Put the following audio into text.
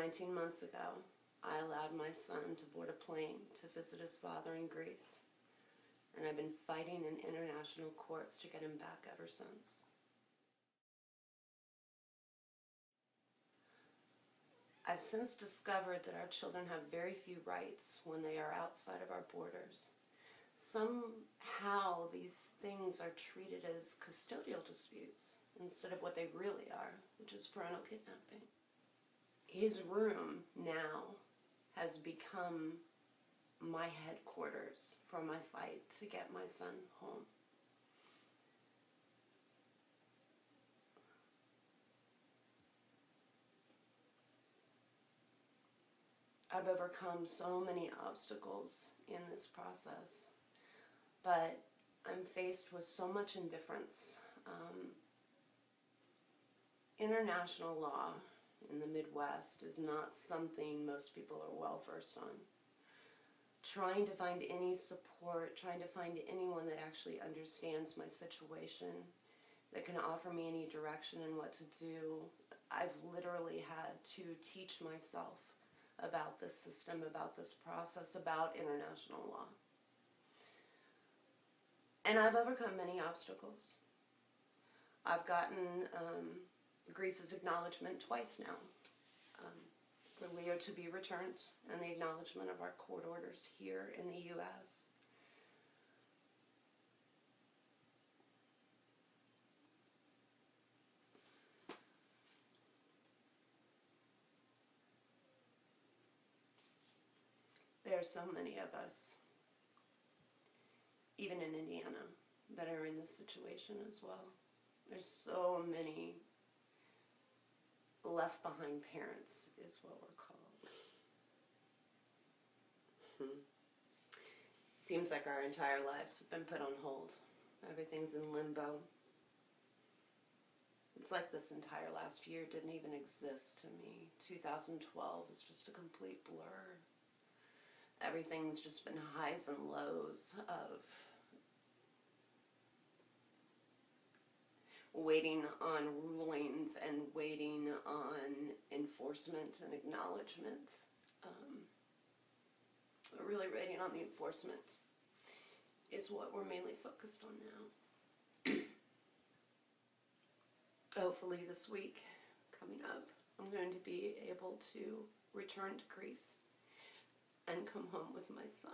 19 months ago, I allowed my son to board a plane to visit his father in Greece, and I've been fighting in international courts to get him back ever since. I've since discovered that our children have very few rights when they are outside of our borders. Somehow these things are treated as custodial disputes instead of what they really are, which is parental kidnapping. His room now has become my headquarters for my fight to get my son home. I've overcome so many obstacles in this process, but I'm faced with so much indifference. International law in the Midwest is not something most people are well versed on. Trying to find any support, trying to find anyone that actually understands my situation, that can offer me any direction in what to do, I've literally had to teach myself about this system, about this process, about international law. And I've overcome many obstacles. I've gotten Greece's acknowledgement twice now for Leo to be returned and the acknowledgement of our court orders here in the U.S. There are so many of us, even in Indiana, that are in this situation as well. There's so many left behind parents, is what we're called. Seems like our entire lives have been put on hold. Everything's in limbo. It's like this entire last year didn't even exist to me. 2012 is just a complete blur. Everything's just been highs and lows of waiting on rulings and waiting on enforcement and acknowledgement. Really waiting on the enforcement is what we're mainly focused on now. Hopefully this week coming up, I'm going to be able to return to Greece and come home with my son.